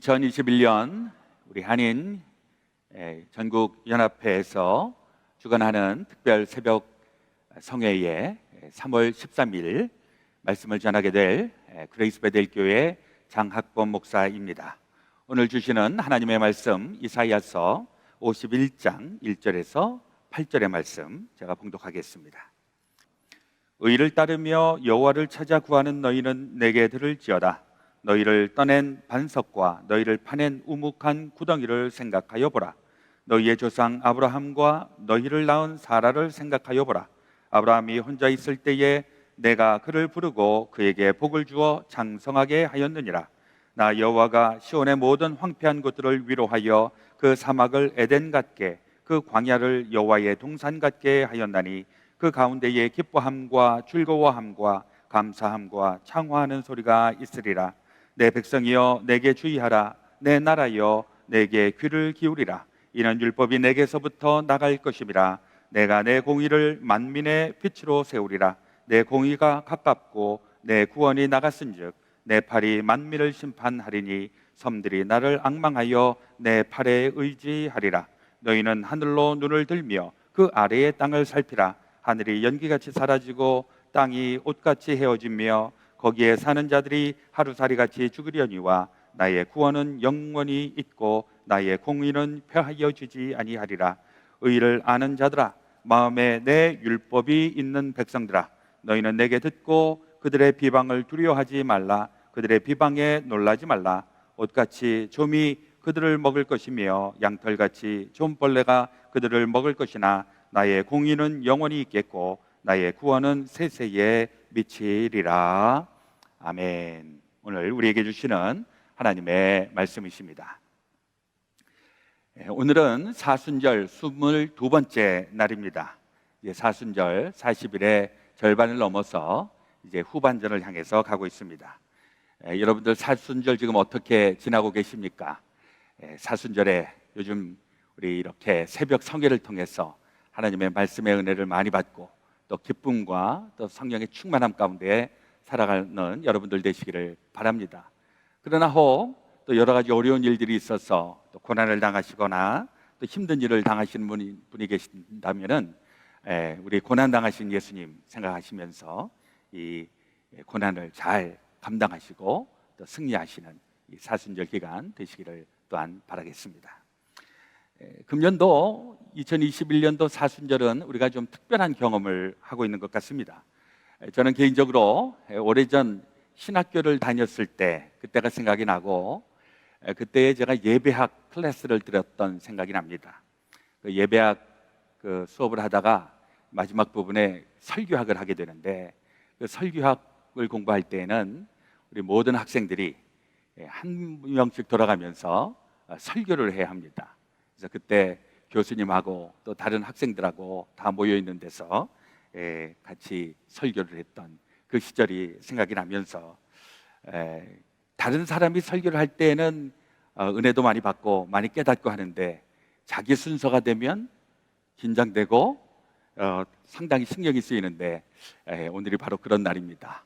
2021년 우리 한인 전국 연합회에서 주관하는 특별 새벽 성회에 3월 13일 말씀을 전하게 될 그레이스 베델 교회 장학범 목사입니다. 오늘 주시는 하나님의 말씀 이사야서 51장 1절에서 8절의 말씀 제가 봉독하겠습니다. 의를 따르며 여호와를 찾아 구하는 너희는 내게 들을지어다. 너희를 떠낸 반석과 너희를 파낸 우묵한 구덩이를 생각하여 보라. 너희의 조상 아브라함과 너희를 낳은 사라를 생각하여 보라. 아브라함이 혼자 있을 때에 내가 그를 부르고 그에게 복을 주어 장성하게 하였느니라. 나 여호와가 시온의 모든 황폐한 곳들을 위로하여 그 사막을 에덴 같게 그 광야를 여호와의 동산 같게 하였나니 그 가운데에 기뻐함과 즐거워함과 감사함과 창화하는 소리가 있으리라. 내 백성이여 내게 주의하라. 내 나라여 내게 귀를 기울이라. 이는 율법이 내게서부터 나갈 것임이라. 내가 내 공의를 만민의 빛으로 세우리라. 내 공의가 가깝고 내 구원이 나갔은즉 내 팔이 만민을 심판하리니 섬들이 나를 앙망하여 내 팔에 의지하리라. 너희는 하늘로 눈을 들며 그 아래의 땅을 살피라. 하늘이 연기같이 사라지고 땅이 옷같이 헤어지며 거기에 사는 자들이 하루살이같이 죽으려니와 나의 구원은 영원히 있고 나의 공의는 폐하여지지 아니하리라. 의를 아는 자들아, 마음에 내 율법이 있는 백성들아, 너희는 내게 듣고 그들의 비방을 두려워하지 말라. 그들의 비방에 놀라지 말라. 옷같이 좀이 그들을 먹을 것이며 양털같이 좀벌레가 그들을 먹을 것이나 나의 공의는 영원히 있겠고 나의 구원은 세세에 미치리라. 아멘. 오늘 우리에게 주시는 하나님의 말씀이십니다. 오늘은 사순절 22번째 날입니다. 사순절 40일의 절반을 넘어서 이제 후반전을 향해서 가고 있습니다. 여러분들 사순절 지금 어떻게 지나고 계십니까? 사순절에 요즘 우리 이렇게 새벽 성회를 통해서 하나님의 말씀의 은혜를 많이 받고 또 기쁨과 또 성령의 충만함 가운데 살아가는 여러분들 되시기를 바랍니다. 그러나 혹 또 여러 가지 어려운 일들이 있어서 또 고난을 당하시거나 또 힘든 일을 당하시는 분이 계신다면은 우리 고난 당하신 예수님 생각하시면서 이 고난을 잘 감당하시고 또 승리하시는 이 사순절 기간 되시기를 또한 바라겠습니다. 금년도 2021년도 사순절은 우리가 좀 특별한 경험을 하고 있는 것 같습니다. 저는 개인적으로 오래전 신학교를 다녔을 때 그때가 생각이 나고 그때 제가 예배학 클래스를 들었던 생각이 납니다. 그 예배학 수업을 하다가 마지막 부분에 설교학을 하게 되는데 그 설교학을 공부할 때에는 우리 모든 학생들이 한 명씩 돌아가면서 설교를 해야 합니다. 그래서 그때 교수님하고 또 다른 학생들하고 다 모여 있는 데서 같이 설교를 했던 그 시절이 생각이 나면서 다른 사람이 설교를 할 때는 은혜도 많이 받고 많이 깨닫고 하는데 자기 순서가 되면 긴장되고 상당히 신경이 쓰이는데 오늘이 바로 그런 날입니다.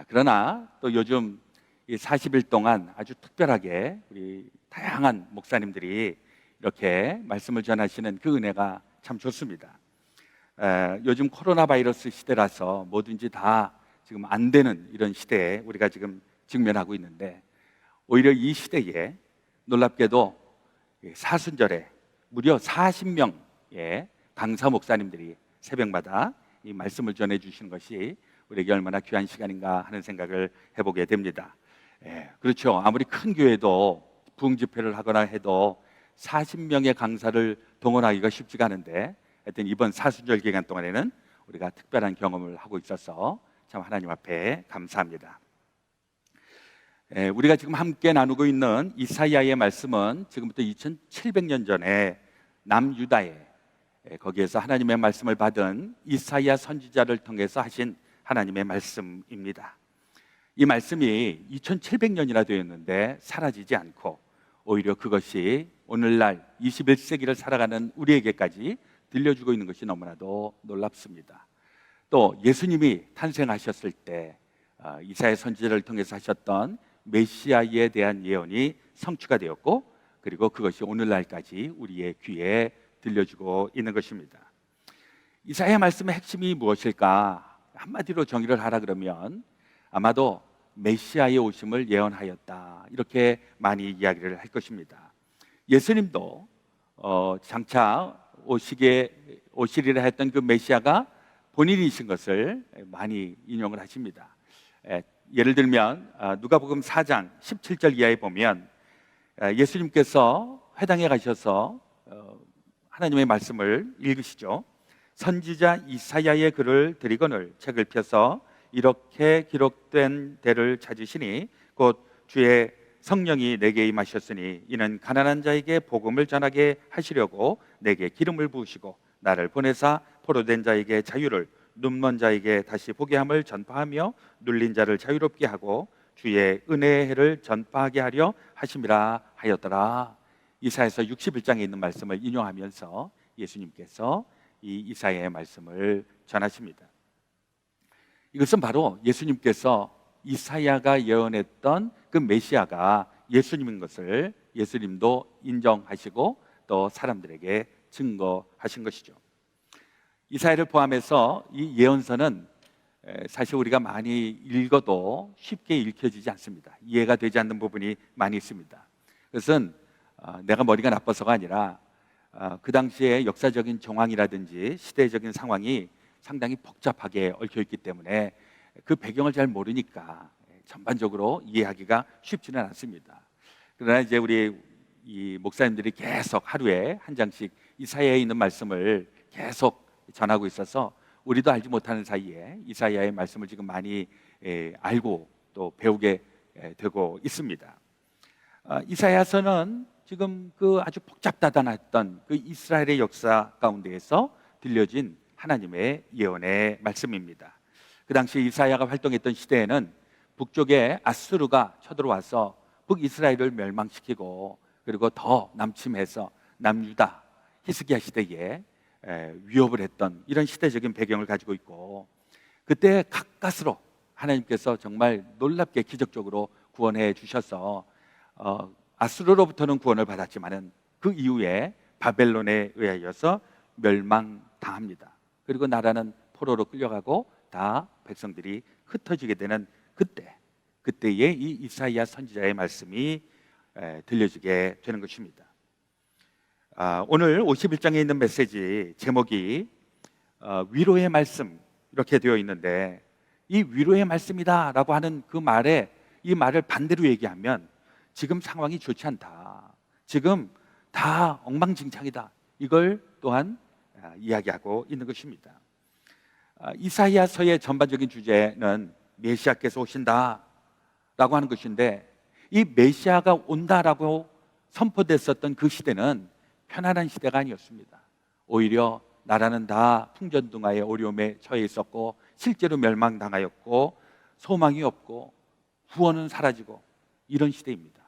그러나 또 요즘 이 40일 동안 아주 특별하게 우리 다양한 목사님들이 이렇게 말씀을 전하시는 그 은혜가 참 좋습니다. 요즘 코로나 바이러스 시대라서 뭐든지 다 지금 안 되는 이런 시대에 우리가 지금 직면하고 있는데 오히려 이 시대에 놀랍게도 사순절에 무려 40명의 강사 목사님들이 새벽마다 이 말씀을 전해주시는 것이 우리에게 얼마나 귀한 시간인가 하는 생각을 해보게 됩니다. 그렇죠. 아무리 큰 교회도 부흥 집회를 하거나 해도 40명의 강사를 동원하기가 쉽지가 않은데 하여튼 이번 사순절 기간 동안에는 우리가 특별한 경험을 하고 있어서 참 하나님 앞에 감사합니다. 우리가 지금 함께 나누고 있는 이사야의 말씀은 지금부터 2700년 전에 남유다에 거기에서 하나님의 말씀을 받은 이사야 선지자를 통해서 하신 하나님의 말씀입니다. 이 말씀이 2700년이나 되었는데 사라지지 않고 오히려 그것이 오늘날 21세기를 살아가는 우리에게까지 들려주고 있는 것이 너무나도 놀랍습니다. 또 예수님이 탄생하셨을 때 이사야 선지자를 통해서 하셨던 메시아에 대한 예언이 성취가 되었고, 그리고 그것이 오늘날까지 우리의 귀에 들려주고 있는 것입니다. 이사야 말씀의 핵심이 무엇일까? 한마디로 정의를 하라 그러면 아마도 메시아의 오심을 예언하였다, 이렇게 많이 이야기를 할 것입니다. 예수님도 장차 오시리라 했던 그 메시아가 본인이신 것을 많이 인용을 하십니다. 예를 들면 누가복음 4장 17절 이하에 보면 예수님께서 회당에 가셔서 하나님의 말씀을 읽으시죠. 선지자 이사야의 글을 드리거늘 책을 펴서 이렇게 기록된 대를 찾으시니 곧 주의 성령이 내게 임하셨으니 이는 가난한 자에게 복음을 전하게 하시려고 내게 기름을 부으시고 나를 보내사 포로된 자에게 자유를, 눈먼 자에게 다시 보게 함을 전파하며 눌린 자를 자유롭게 하고 주의 은혜의 해를 전파하게 하려 하심이라 하였더라. 이사야서 61장에 있는 말씀을 인용하면서 예수님께서 이 이사야의 말씀을 전하십니다. 이것은 바로 예수님께서 이사야가 예언했던 그 메시아가 예수님인 것을 예수님도 인정하시고 또 사람들에게 증거하신 것이죠. 이사야를 포함해서 이 예언서는 사실 우리가 많이 읽어도 쉽게 읽혀지지 않습니다. 이해가 되지 않는 부분이 많이 있습니다. 그것은 내가 머리가 나빠서가 아니라 그 당시에 역사적인 정황이라든지 시대적인 상황이 상당히 복잡하게 얽혀있기 때문에 그 배경을 잘 모르니까 전반적으로 이해하기가 쉽지는 않습니다. 그러나 이제 우리 이 목사님들이 계속 하루에 한 장씩 이사야에 있는 말씀을 계속 전하고 있어서 우리도 알지 못하는 사이에 이사야의 말씀을 지금 많이 알고 또 배우게 되고 있습니다. 이사야서는 지금 그 아주 복잡다단했던 그 이스라엘의 역사 가운데에서 들려진 하나님의 예언의 말씀입니다. 그 당시 이사야가 활동했던 시대에는 북쪽에 아수르가 쳐들어와서 북이스라엘을 멸망시키고 그리고 더 남침해서 남유다 히스기야 시대에 위협을 했던 이런 시대적인 배경을 가지고 있고, 그때 가까스로 하나님께서 정말 놀랍게 기적적으로 구원해 주셔서 아수르로부터는 구원을 받았지만은 그 이후에 바벨론에 의하여서 멸망당합니다. 그리고 나라는 포로로 끌려가고 다 백성들이 흩어지게 되는 그때에 이 이사야 선지자의 말씀이 들려지게 되는 것입니다. 오늘 51장에 있는 메시지 제목이 위로의 말씀 이렇게 되어 있는데, 이 위로의 말씀이다 라고 하는 그 말에 이 말을 반대로 얘기하면 지금 상황이 좋지 않다, 지금 다 엉망진창이다, 이걸 또한 이야기하고 있는 것입니다. 이사야서의 전반적인 주제는 메시아께서 오신다 라고 하는 것인데, 이 메시아가 온다라고 선포됐었던 그 시대는 편안한 시대가 아니었습니다. 오히려 나라는 다 풍전등화의 어려움에 처해 있었고 실제로 멸망당하였고 소망이 없고 구원은 사라지고 이런 시대입니다.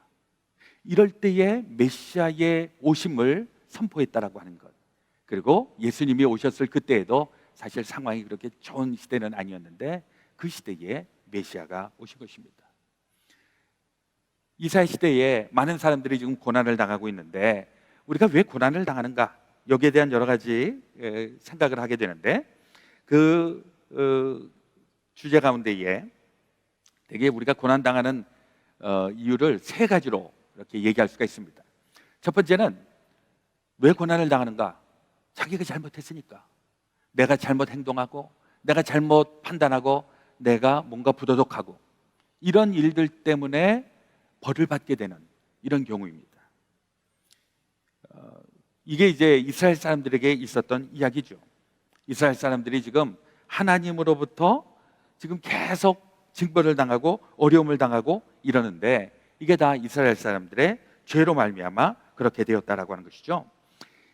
이럴 때에 메시아의 오심을 선포했다라고 하는 것, 그리고 예수님이 오셨을 그때에도 사실 상황이 그렇게 좋은 시대는 아니었는데 그 시대에 메시아가 오신 것입니다. 이사야 시대에 많은 사람들이 지금 고난을 당하고 있는데 우리가 왜 고난을 당하는가, 여기에 대한 여러 가지 생각을 하게 되는데, 그 주제 가운데에 되게 우리가 고난당하는 이유를 세 가지로 이렇게 얘기할 수가 있습니다. 첫 번째는 왜 고난을 당하는가? 자기가 잘못했으니까, 내가 잘못 행동하고 내가 잘못 판단하고 내가 뭔가 부도덕하고 이런 일들 때문에 벌을 받게 되는 이런 경우입니다. 이게 이제 이스라엘 사람들에게 있었던 이야기죠. 이스라엘 사람들이 지금 하나님으로부터 지금 계속 징벌을 당하고 어려움을 당하고 이러는데, 이게 다 이스라엘 사람들의 죄로 말미암아 그렇게 되었다라고 하는 것이죠.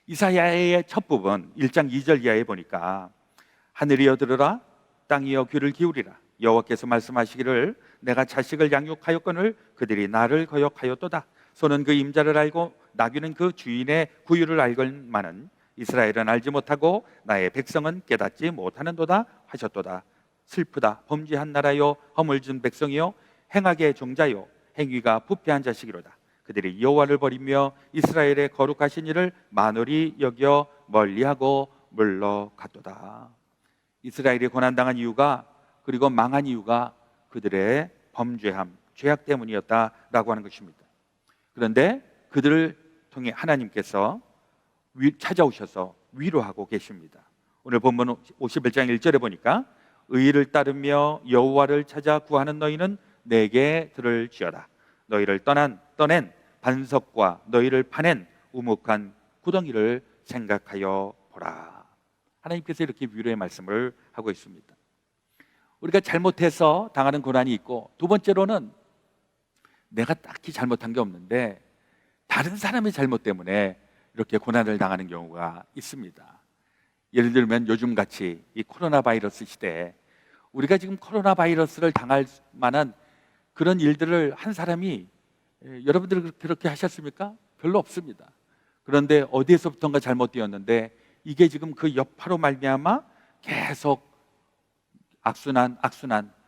이사야의 첫 부분 1장 2절 이하에 보니까 하늘이여 들으라, 땅이여 귀를 기울이라, 여호와께서 말씀하시기를 내가 자식을 양육하였거늘 그들이 나를 거역하였도다. 소는 그 임자를 알고 나귀는 그 주인의 구유를 알건만은 이스라엘은 알지 못하고 나의 백성은 깨닫지 못하는도다 하셨도다. 슬프다, 범죄한 나라요, 허물진 백성이요, 행악의 종자요, 행위가 부패한 자식이로다. 그들이 여호와를 버리며 이스라엘의 거룩하신 이를 만홀히 여겨 멀리하고 물러갔도다. 이스라엘이 고난당한 이유가, 그리고 망한 이유가 그들의 범죄함, 죄악 때문이었다라고 하는 것입니다. 그런데 그들을 통해 하나님께서 찾아오셔서 위로하고 계십니다. 오늘 본문 51장 1절에 보니까 의를 따르며 여호와를 찾아 구하는 너희는 내게 들을지어다. 너희를 떠낸 반석과 너희를 파낸 우묵한 구덩이를 생각하여 보라. 하나님께서 이렇게 위로의 말씀을 하고 있습니다. 우리가 잘못해서 당하는 고난이 있고, 두 번째로는 내가 딱히 잘못한 게 없는데 다른 사람의 잘못 때문에 이렇게 고난을 당하는 경우가 있습니다. 예를 들면 요즘같이 이 코로나 바이러스 시대에 우리가 지금 코로나 바이러스를 당할 만한 그런 일들을 한 사람이, 여러분들 그렇게 하셨습니까? 별로 없습니다. 그런데 어디에서부턴가 잘못되었는데 이게 지금 그 여파로 말미암아 계속 악순환,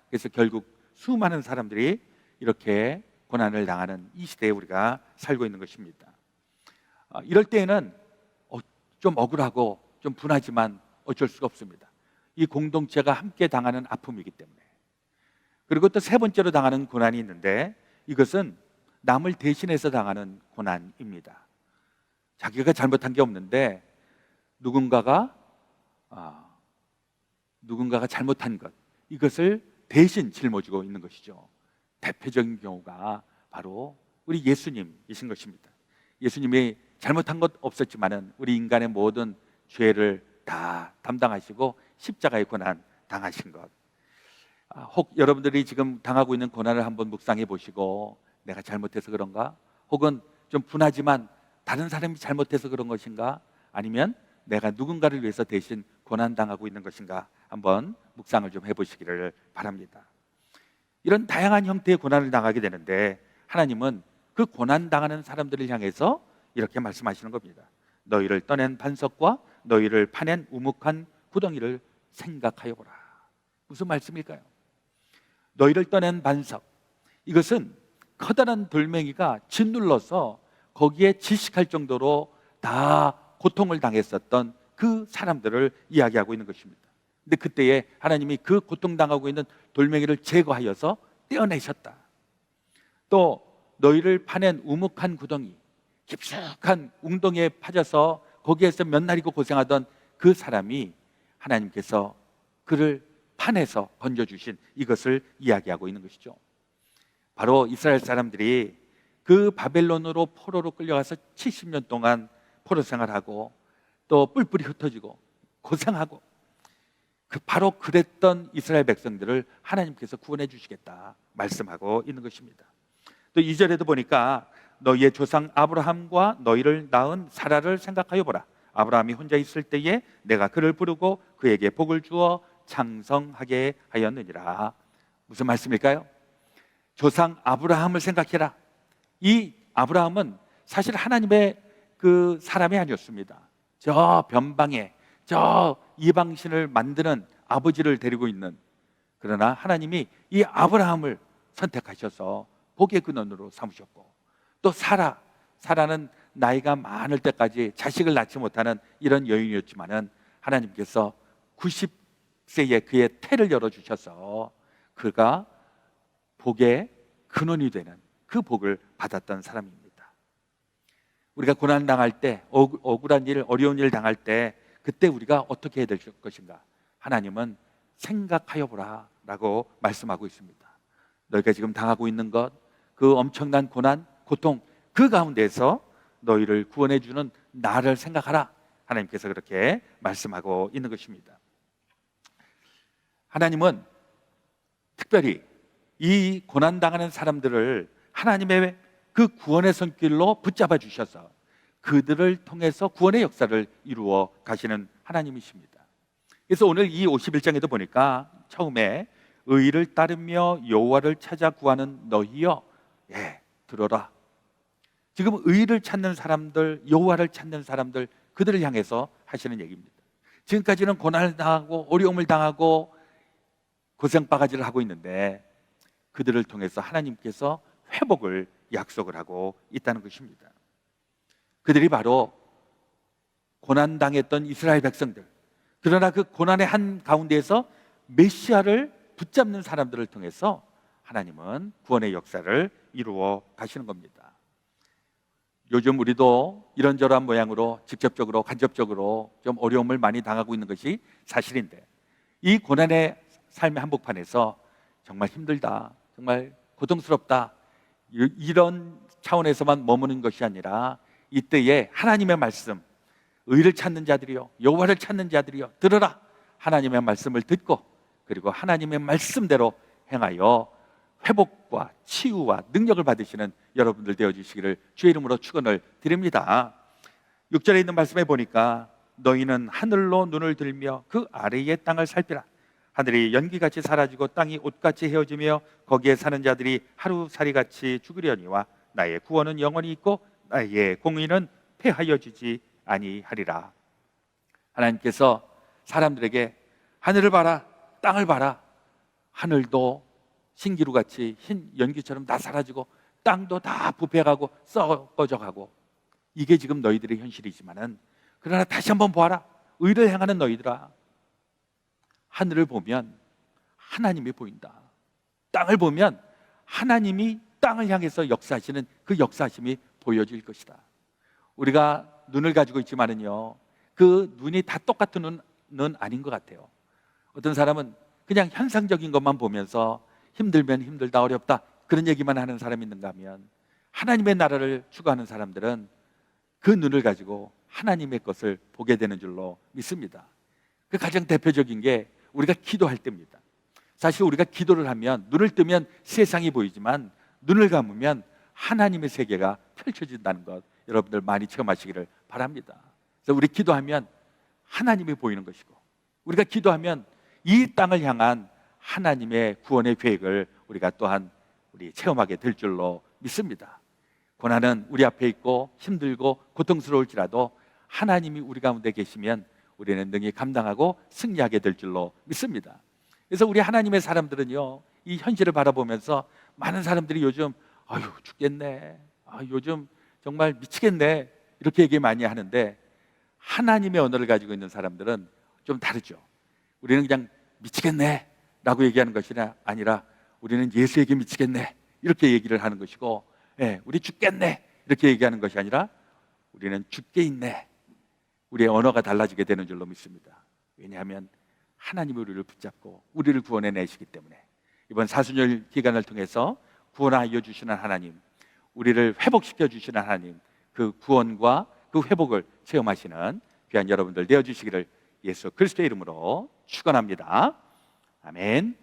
그래서 결국 수많은 사람들이 이렇게 고난을 당하는 이 시대에 우리가 살고 있는 것입니다. 이럴 때에는 좀 억울하고 좀 분하지만 어쩔 수가 없습니다. 이 공동체가 함께 당하는 아픔이기 때문에. 그리고 또 세 번째로 당하는 고난이 있는데, 이것은 남을 대신해서 당하는 고난입니다. 자기가 잘못한 게 없는데 누군가가 잘못한 것, 이것을 대신 짊어지고 있는 것이죠. 대표적인 경우가 바로 우리 예수님이신 것입니다. 예수님이 잘못한 것 없었지만은 우리 인간의 모든 죄를 다 담당하시고 십자가의 고난 당하신 것. 혹 여러분들이 지금 당하고 있는 고난을 한번 묵상해 보시고, 내가 잘못해서 그런가? 혹은 좀 분하지만 다른 사람이 잘못해서 그런 것인가? 아니면 내가 누군가를 위해서 대신 고난 당하고 있는 것인가? 한번 묵상을 좀 해보시기를 바랍니다. 이런 다양한 형태의 고난을 당하게 되는데, 하나님은 그 고난 당하는 사람들을 향해서 이렇게 말씀하시는 겁니다. 너희를 떠낸 반석과 너희를 파낸 우묵한 구덩이를 생각하여 보라. 무슨 말씀일까요? 너희를 떠낸 반석, 이것은 커다란 돌멩이가 짓눌러서 거기에 질식할 정도로 다 고통을 당했었던 그 사람들을 이야기하고 있는 것입니다. 근데 그때에 하나님이 그 고통당하고 있는 돌멩이를 제거하여서 떼어내셨다. 또 너희를 파낸 우묵한 구덩이, 깊숙한 웅덩이에 파져서 거기에서 몇 날이고 고생하던 그 사람이 하나님께서 그를 판에서 건져주신, 이것을 이야기하고 있는 것이죠. 바로 이스라엘 사람들이 그 바벨론으로 포로로 끌려가서 70년 동안 포로 생활하고 또 뿔뿔이 흩어지고 고생하고, 바로 그랬던 이스라엘 백성들을 하나님께서 구원해 주시겠다 말씀하고 있는 것입니다. 또 2절에도 보니까 너희의 조상 아브라함과 너희를 낳은 사라를 생각하여 보라. 아브라함이 혼자 있을 때에 내가 그를 부르고 그에게 복을 주어 창성하게 하였느니라. 무슨 말씀일까요? 조상 아브라함을 생각해라. 이 아브라함은 사실 하나님의 그 사람이 아니었습니다. 저 변방에 저 이방신을 만드는 아버지를 데리고 있는, 그러나 하나님이 이 아브라함을 선택하셔서 복의 근원으로 삼으셨고, 또 사라는 나이가 많을 때까지 자식을 낳지 못하는 이런 여인이었지만은 하나님께서 90세에 그의 태를 열어주셔서 그가 복의 근원이 되는 그 복을 받았던 사람입니다. 우리가 고난 당할 때, 억울한 일, 어려운 일 당할 때, 그때 우리가 어떻게 해야 될 것인가? 하나님은 생각하여 보라 라고 말씀하고 있습니다. 너희가 지금 당하고 있는 것, 그 엄청난 고난, 고통, 그 가운데서 너희를 구원해 주는 나를 생각하라. 하나님께서 그렇게 말씀하고 있는 것입니다. 하나님은 특별히 이 고난당하는 사람들을 하나님의 그 구원의 손길로 붙잡아 주셔서 그들을 통해서 구원의 역사를 이루어 가시는 하나님이십니다. 그래서 오늘 이 51장에도 보니까 처음에 의를 따르며 여호와를 찾아 구하는 너희여, 들어라. 지금 의를 찾는 사람들, 여호와를 찾는 사람들, 그들을 향해서 하시는 얘기입니다. 지금까지는 고난을 당하고 어려움을 당하고 고생바가지를 하고 있는데 그들을 통해서 하나님께서 회복을 약속을 하고 있다는 것입니다. 그들이 바로 고난당했던 이스라엘 백성들, 그러나 그 고난의 한 가운데에서 메시아를 붙잡는 사람들을 통해서 하나님은 구원의 역사를 이루어 가시는 겁니다. 요즘 우리도 이런저런 모양으로 직접적으로 간접적으로 좀 어려움을 많이 당하고 있는 것이 사실인데, 이 고난의 삶의 한복판에서 정말 힘들다, 정말 고통스럽다, 이런 차원에서만 머무는 것이 아니라 이때에 하나님의 말씀, 의를 찾는 자들이요 여호와를 찾는 자들이요 들으라, 하나님의 말씀을 듣고 그리고 하나님의 말씀대로 행하여 회복과 치유와 능력을 받으시는 여러분들 되어주시기를 주의 이름으로 축원을 드립니다. 6절에 있는 말씀에 보니까 너희는 하늘로 눈을 들며 그 아래의 땅을 살피라. 하늘이 연기같이 사라지고 땅이 옷같이 헤어지며 거기에 사는 자들이 하루살이같이 죽으려니와 나의 구원은 영원히 있고 나의 공의는 패하여지지 아니하리라. 하나님께서 사람들에게 하늘을 봐라, 땅을 봐라, 하늘도 신기루같이 흰 연기처럼 다 사라지고 땅도 다 부패하고 썩어져가고, 이게 지금 너희들의 현실이지만은 그러나 다시 한번 보아라, 의를 행하는 너희들아, 하늘을 보면 하나님이 보인다. 땅을 보면 하나님이 땅을 향해서 역사하시는 그 역사하심이 보여질 것이다. 우리가 눈을 가지고 있지만은요, 그 눈이 다 똑같은 눈은 아닌 것 같아요. 어떤 사람은 그냥 현상적인 것만 보면서 힘들면 힘들다, 어렵다, 그런 얘기만 하는 사람이 있는가 하면, 하나님의 나라를 추구하는 사람들은 그 눈을 가지고 하나님의 것을 보게 되는 줄로 믿습니다. 그 가장 대표적인 게 우리가 기도할 때입니다. 사실 우리가 기도를 하면 눈을 뜨면 세상이 보이지만 눈을 감으면 하나님의 세계가 펼쳐진다는 것, 여러분들 많이 체험하시기를 바랍니다. 그래서 우리 기도하면 하나님이 보이는 것이고, 우리가 기도하면 이 땅을 향한 하나님의 구원의 계획을 우리가 또한 우리 체험하게 될 줄로 믿습니다. 고난은 우리 앞에 있고 힘들고 고통스러울지라도 하나님이 우리 가운데 계시면 우리는 능히 감당하고 승리하게 될 줄로 믿습니다. 그래서 우리 하나님의 사람들은요, 이 현실을 바라보면서 많은 사람들이 요즘 아유 죽겠네, 요즘 정말 미치겠네, 이렇게 얘기 많이 하는데, 하나님의 언어를 가지고 있는 사람들은 좀 다르죠. 우리는 그냥 미치겠네 라고 얘기하는 것이 아니라 우리는 예수에게 미치겠네 이렇게 얘기를 하는 것이고, 우리 죽겠네 이렇게 얘기하는 것이 아니라 우리는 죽게 있네, 우리의 언어가 달라지게 되는 줄로 믿습니다. 왜냐하면 하나님이 우리를 붙잡고 우리를 구원해 내시기 때문에. 이번 사순절 기간을 통해서 구원하여 주시는 하나님, 우리를 회복시켜 주시는 하나님, 그 구원과 그 회복을 체험하시는 귀한 여러분들 되어주시기를 예수 그리스도의 이름으로 축원합니다. 아멘.